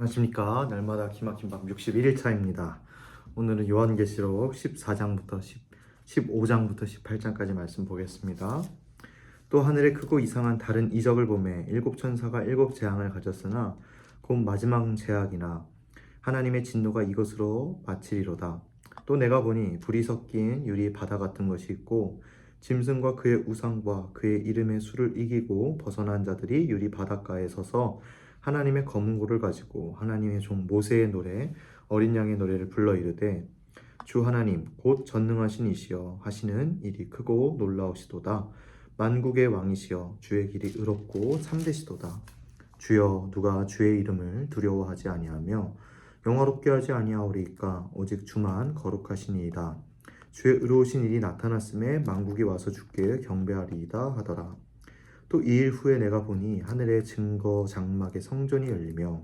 안녕하십니까. 날마다 기막힌 밤 61일차입니다. 오늘은 요한계시록 14장부터 15장부터 18장까지 말씀 보겠습니다. 또 하늘에 크고 이상한 다른 이적을 보매 일곱 천사가 일곱 재앙을 가졌으나 곧 마지막 재앙이나 하나님의 진노가 이것으로 마치리로다. 또 내가 보니 불이 섞인 유리 바다 같은 것이 있고 짐승과 그의 우상과 그의 이름의 수를 이기고 벗어난 자들이 유리 바닷가에 서서 하나님의 검은 고를 가지고 하나님의 종 모세의 노래 어린 양의 노래를 불러 이르되 주 하나님 곧 전능하신 이시여 하시는 일이 크고 놀라우시도다. 만국의 왕이시여 주의 길이 의롭고 참되시도다. 주여 누가 주의 이름을 두려워하지 아니하며 영화롭게 하지 아니하오리이까 오직 주만 거룩하시니이다. 주의 의로우신 일이 나타났음에 만국이 와서 주께 경배하리이다 하더라. 또 2일 후에 내가 보니 하늘의 증거 장막의 성전이 열리며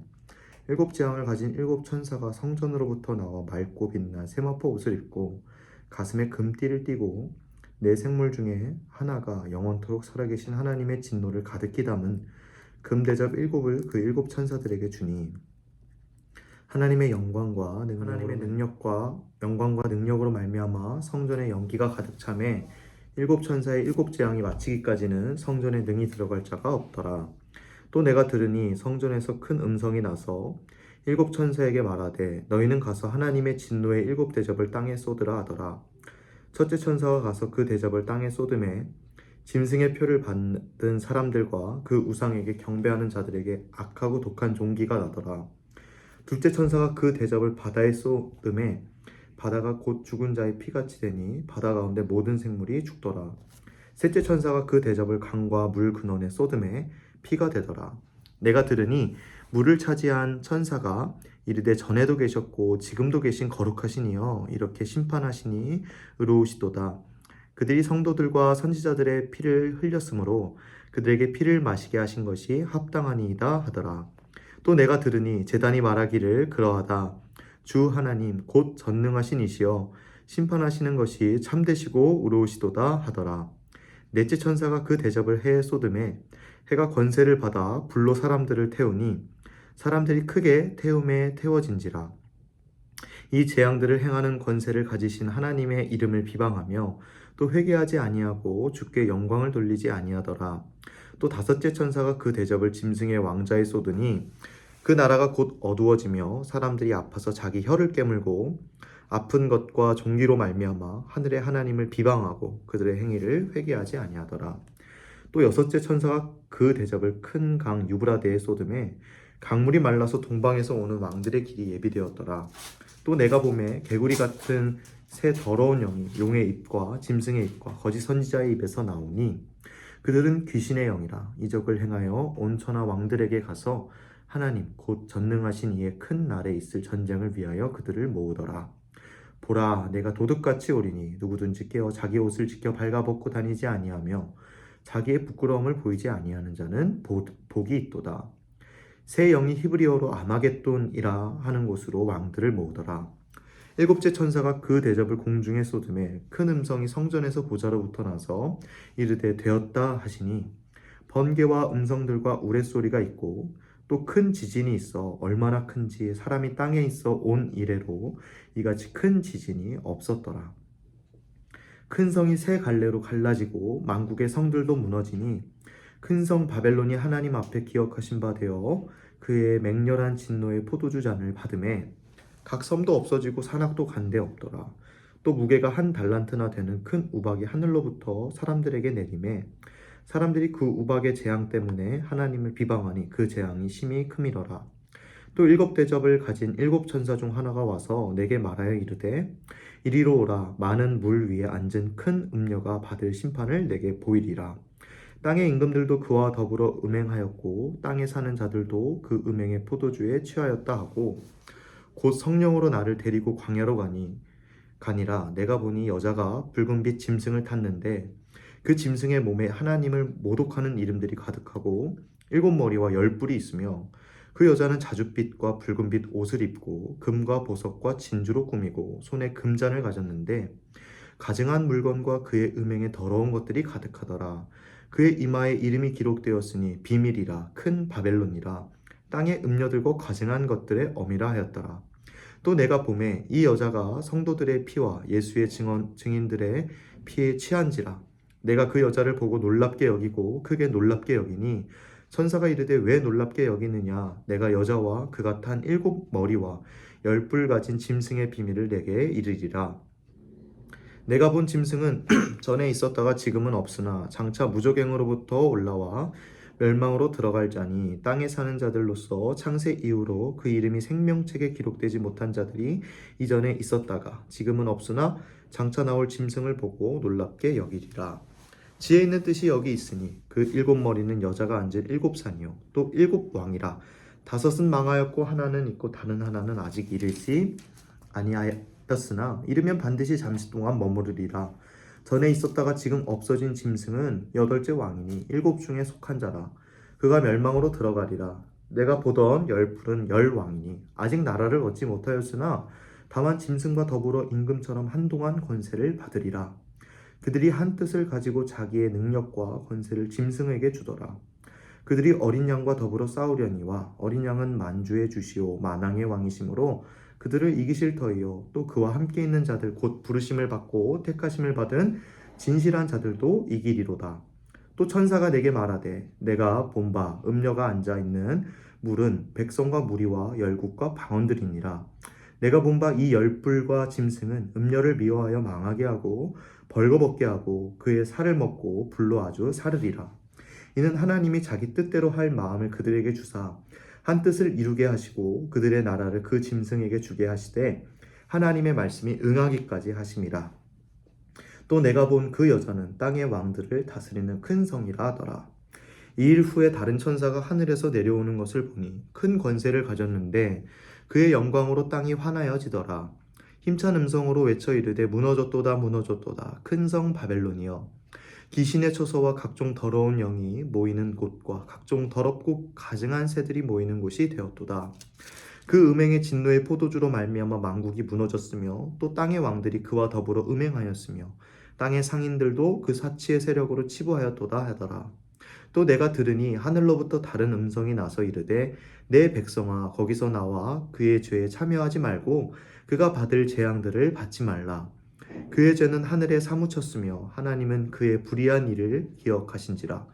일곱 재앙을 가진 일곱 천사가 성전으로부터 나와 맑고 빛난 세마포 옷을 입고 가슴에 금띠를 띠고 네 생물 중에 하나가 영원토록 살아계신 하나님의 진노를 가득히 담은 금대접 일곱을 그 일곱 천사들에게 주니 하나님의 영광과 능력으로 말미암아 성전에 연기가 가득 차매 일곱 천사의 일곱 재앙이 마치기까지는 성전에 능히 들어갈 자가 없더라. 또 내가 들으니 성전에서 큰 음성이 나서 일곱 천사에게 말하되 너희는 가서 하나님의 진노의 일곱 대접을 땅에 쏟으라 하더라. 첫째 천사가 가서 그 대접을 땅에 쏟음에 짐승의 표를 받은 사람들과 그 우상에게 경배하는 자들에게 악하고 독한 종기가 나더라. 둘째 천사가 그 대접을 바다에 쏟음에 바다가 곧 죽은 자의 피같이 되니 바다 가운데 모든 생물이 죽더라. 셋째 천사가 그 대접을 강과 물 근원에 쏟음에 피가 되더라. 내가 들으니 물을 차지한 천사가 이르되 전에도 계셨고 지금도 계신 거룩하신 이여 이렇게 심판하시니 의로우시도다. 그들이 성도들과 선지자들의 피를 흘렸으므로 그들에게 피를 마시게 하신 것이 합당하니이다 하더라. 또 내가 들으니 제단이 말하기를 그러하다. 주 하나님 곧 전능하신 이시여 심판하시는 것이 참되시고 의로우시도다 하더라. 넷째 천사가 그 대접을 해에 쏟음에 해가 권세를 받아 불로 사람들을 태우니 사람들이 크게 태움에 태워진지라. 이 재앙들을 행하는 권세를 가지신 하나님의 이름을 비방하며 또 회개하지 아니하고 주께 영광을 돌리지 아니하더라. 또 다섯째 천사가 그 대접을 짐승의 왕자에 쏟으니 그 나라가 곧 어두워지며 사람들이 아파서 자기 혀를 깨물고 아픈 것과 종기로 말미암아 하늘의 하나님을 비방하고 그들의 행위를 회개하지 아니하더라. 또 여섯째 천사가 그 대접을 큰 강 유브라데에 쏟음에 강물이 말라서 동방에서 오는 왕들의 길이 예비되었더라. 또 내가 보매 개구리 같은 새 더러운 영이 용의 입과 짐승의 입과 거짓 선지자의 입에서 나오니 그들은 귀신의 영이라 이적을 행하여 온 천하 왕들에게 가서 하나님 곧 전능하신 이의 큰 날에 있을 전쟁을 위하여 그들을 모으더라. 보라 내가 도둑같이 오리니 누구든지 깨어 자기 옷을 지켜 발가벗고 다니지 아니하며 자기의 부끄러움을 보이지 아니하는 자는 복이 있도다. 새 영이 히브리어로 아마겟돈이라 하는 곳으로 왕들을 모으더라. 일곱째 천사가 그 대접을 공중에 쏟음에 큰 음성이 성전에서 보좌로부터 나서 이르되 되었다 하시니 번개와 음성들과 우레소리가 있고 또 큰 지진이 있어 얼마나 큰지 사람이 땅에 있어 온 이래로 이같이 큰 지진이 없었더라. 큰 성이 세 갈래로 갈라지고 만국의 성들도 무너지니 큰 성 바벨론이 하나님 앞에 기억하신 바 되어 그의 맹렬한 진노의 포도주 잔을 받음에 각 섬도 없어지고 산악도 간데 없더라. 또 무게가 한 달란트나 되는 큰 우박이 하늘로부터 사람들에게 내림에 사람들이 그 우박의 재앙 때문에 하나님을 비방하니 그 재앙이 심히 크미러라. 또 일곱 대접을 가진 일곱 천사 중 하나가 와서 내게 말하여 이르되 이리로 오라. 많은 물 위에 앉은 큰 음녀가 받을 심판을 내게 보이리라. 땅의 임금들도 그와 더불어 음행하였고 땅에 사는 자들도 그 음행의 포도주에 취하였다 하고 곧 성령으로 나를 데리고 광야로 가니라. 내가 보니 여자가 붉은빛 짐승을 탔는데 그 짐승의 몸에 하나님을 모독하는 이름들이 가득하고 일곱 머리와 열 뿔이 있으며 그 여자는 자줏빛과 붉은빛 옷을 입고 금과 보석과 진주로 꾸미고 손에 금잔을 가졌는데 가증한 물건과 그의 음행에 더러운 것들이 가득하더라. 그의 이마에 이름이 기록되었으니 비밀이라 큰 바벨론이라 땅에 음녀들고 가증한 것들의 어미라 하였더라. 또 내가 보매 이 여자가 성도들의 피와 예수의 증인들의 피에 취한지라. 내가 그 여자를 보고 놀랍게 여기고 크게 놀랍게 여기니 천사가 이르되 왜 놀랍게 여기느냐. 내가 여자와 그가 탄 7머리와 10뿔 가진 짐승의 비밀을 내게 이르리라. 내가 본 짐승은 전에 있었다가 지금은 없으나 장차 무저갱으로부터 올라와 멸망으로 들어갈 자니 땅에 사는 자들로서 창세 이후로 그 이름이 생명책에 기록되지 못한 자들이 이전에 있었다가 지금은 없으나 장차 나올 짐승을 보고 놀랍게 여기리라. 지혜 있는 뜻이 여기 있으니 그 7머리는 여자가 앉은 7산이요 또 7왕이라. 5은 망하였고 하나는 있고 다른 하나는 아직 이르지 아니하였으나 이르면 반드시 잠시 동안 머무르리라. 전에 있었다가 지금 없어진 짐승은 8째 왕이니 7 중에 속한 자라. 그가 멸망으로 들어가리라. 내가 보던 10뿔은 10왕이니 아직 나라를 얻지 못하였으나 다만 짐승과 더불어 임금처럼 한동안 권세를 받으리라. 그들이 한 뜻을 가지고 자기의 능력과 권세를 짐승에게 주더라. 그들이 어린 양과 더불어 싸우려니와 어린 양은 만주의 주시오 만왕의 왕이시므로 그들을 이기실 터이요 또 그와 함께 있는 자들 곧 부르심을 받고 택하심을 받은 진실한 자들도 이기리로다. 또 천사가 내게 말하되 내가 본 바 음녀가 앉아 있는 물은 백성과 무리와 열국과 방언들이니라. 내가 본 바 이 10뿔과 짐승은 음녀를 미워하여 망하게 하고 벌거벗게 하고 그의 살을 먹고 불로 아주 사르리라. 이는 하나님이 자기 뜻대로 할 마음을 그들에게 주사 한 뜻을 이루게 하시고 그들의 나라를 그 짐승에게 주게 하시되 하나님의 말씀이 응하기까지 하심이라. 또 내가 본 그 여자는 땅의 왕들을 다스리는 큰 성이라 하더라. 이 일 후에 다른 천사가 하늘에서 내려오는 것을 보니 큰 권세를 가졌는데 그의 영광으로 땅이 환하여지더라. 힘찬 음성으로 외쳐 이르되 무너졌도다 무너졌도다 큰 성 바벨론이여 귀신의 처소와 각종 더러운 영이 모이는 곳과 각종 더럽고 가증한 새들이 모이는 곳이 되었도다. 그 음행의 진노의 포도주로 말미암아 만국이 무너졌으며 또 땅의 왕들이 그와 더불어 음행하였으며 땅의 상인들도 그 사치의 세력으로 치부하였도다 하더라. 또 내가 들으니 하늘로부터 다른 음성이 나서 이르되 내 백성아 거기서 나와 그의 죄에 참여하지 말고 그가 받을 재앙들을 받지 말라. 그의 죄는 하늘에 사무쳤으며 하나님은 그의 불의한 일을 기억하신지라.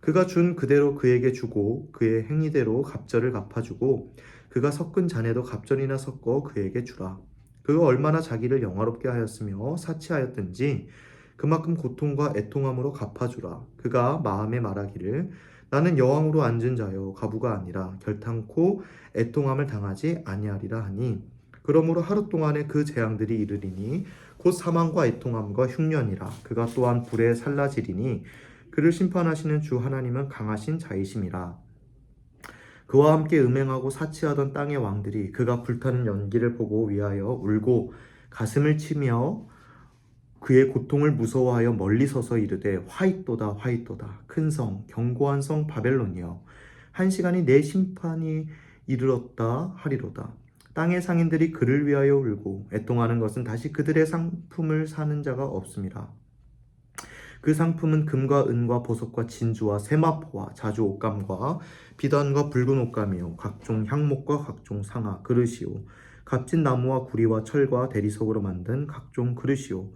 그가 준 그대로 그에게 주고 그의 행위대로 갑절을 갚아주고 그가 섞은 잔에도 갑절이나 섞어 그에게 주라. 그가 얼마나 자기를 영화롭게 하였으며 사치하였든지 그만큼 고통과 애통함으로 갚아주라. 그가 마음에 말하기를 나는 여왕으로 앉은 자여 가부가 아니라 결탄코 애통함을 당하지 아니하리라 하니 그러므로 하루 동안에 그 재앙들이 이르리니 곧 사망과 애통함과 흉년이라. 그가 또한 불에 살라지리니 그를 심판하시는 주 하나님은 강하신 자이심이라. 그와 함께 음행하고 사치하던 땅의 왕들이 그가 불타는 연기를 보고 위하여 울고 가슴을 치며 그의 고통을 무서워하여 멀리 서서 이르되 화잇도다 화잇도다 큰 성 견고한 성 바벨론이여 한 시간이 내 심판이 이르렀다 하리로다. 땅의 상인들이 그를 위하여 울고 애통하는 것은 다시 그들의 상품을 사는 자가 없음이라. 그 상품은 금과 은과 보석과 진주와 세마포와 자주 옷감과 비단과 붉은 옷감이요 각종 향목과 각종 상아 그릇이요 값진 나무와 구리와 철과 대리석으로 만든 각종 그릇이요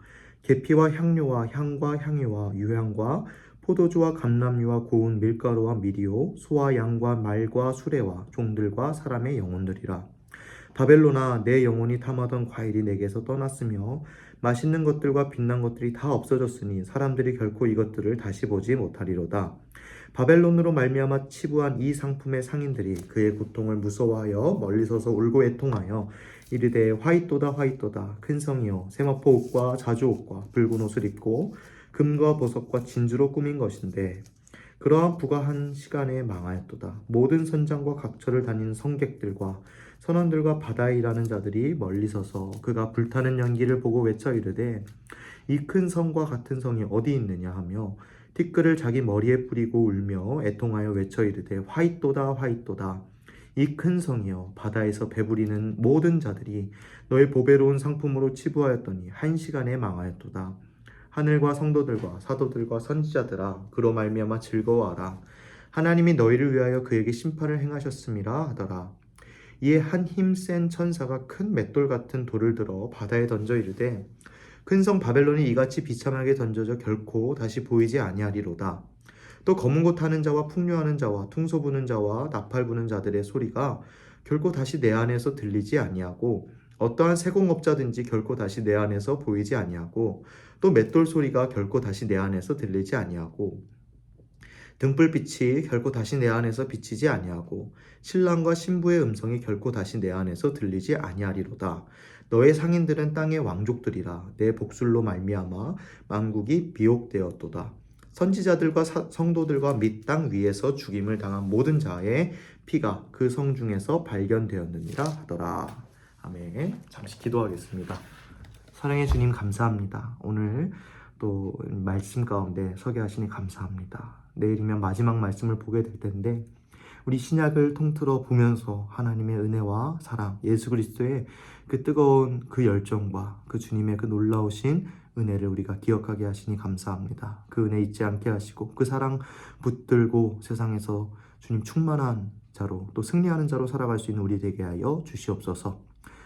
계피와 향료와 향과 향유와 유향과 포도주와 감람유와 고운 밀가루와 밀이요 소와 양과 말과 수레와 종들과 사람의 영혼들이라. 바벨론아 내 영혼이 탐하던 과일이 내게서 떠났으며 맛있는 것들과 빛난 것들이 다 없어졌으니 사람들이 결코 이것들을 다시 보지 못하리로다. 바벨론으로 말미암아 치부한 이 상품의 상인들이 그의 고통을 무서워하여 멀리 서서 울고 애통하여 이르되 화잇도다 화잇도다 큰 성이여 세마포 옷과 자주 옷과 붉은 옷을 입고 금과 보석과 진주로 꾸민 것인데 그러한 부가 한 시간에 망하였도다. 모든 선장과 각처를 다니는 성객들과 선원들과 바다에 일하는 자들이 멀리 서서 그가 불타는 연기를 보고 외쳐 이르되 이 큰 성과 같은 성이 어디 있느냐 하며 티끌을 자기 머리에 뿌리고 울며 애통하여 외쳐 이르되 화잇도다 화잇도다 이 큰 성이여 바다에서 배부리는 모든 자들이 너의 보배로운 상품으로 치부하였더니 한 시간에 망하였도다. 하늘과 성도들과 사도들과 선지자들아 그로 말미암아 즐거워하라. 하나님이 너희를 위하여 그에게 심판을 행하셨음이라 하더라. 이에 한 힘센 천사가 큰 맷돌 같은 돌을 들어 바다에 던져 이르되 큰 성 바벨론이 이같이 비참하게 던져져 결코 다시 보이지 아니하리로다. 또 검은 곳 타는 자와 풍류하는 자와 퉁소 부는 자와 나팔 부는 자들의 소리가 결코 다시 내 안에서 들리지 아니하고 어떠한 세공업자든지 결코 다시 내 안에서 보이지 아니하고 또 맷돌 소리가 결코 다시 내 안에서 들리지 아니하고 등불빛이 결코 다시 내 안에서 비치지 아니하고 신랑과 신부의 음성이 결코 다시 내 안에서 들리지 아니하리로다. 너의 상인들은 땅의 왕족들이라. 내 복술로 말미암아 만국이 비옥되었도다. 선지자들과 성도들과 및 땅 위에서 죽임을 당한 모든 자의 피가 그 성 중에서 발견되었느니라 하더라. 아멘. 잠시 기도하겠습니다. 사랑의 주님 감사합니다. 오늘 또 말씀 가운데 서게 하시니 감사합니다. 내일이면 마지막 말씀을 보게 될 텐데 우리 신약을 통틀어 보면서 하나님의 은혜와 사랑, 예수 그리스도의 그 뜨거운 그 열정과 그 주님의 그 놀라우신 은혜를 우리가 기억하게 하시니 감사합니다. 그 은혜 잊지 않게 하시고 그 사랑 붙들고 세상에서 주님 충만한 자로 또 승리하는 자로 살아갈 수 있는 우리 되게 하여 주시옵소서.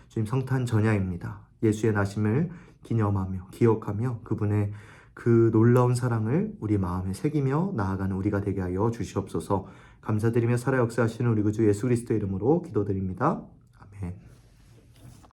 주님 성탄 전야입니다. 예수의 나심을 기념하며 기억하며 그분의 그 놀라운 사랑을 우리 마음에 새기며 나아가는 우리가 되게 하여 주시옵소서. 감사드리며 살아 역사하시는 우리 구주 예수 그리스도의 이름으로 기도드립니다.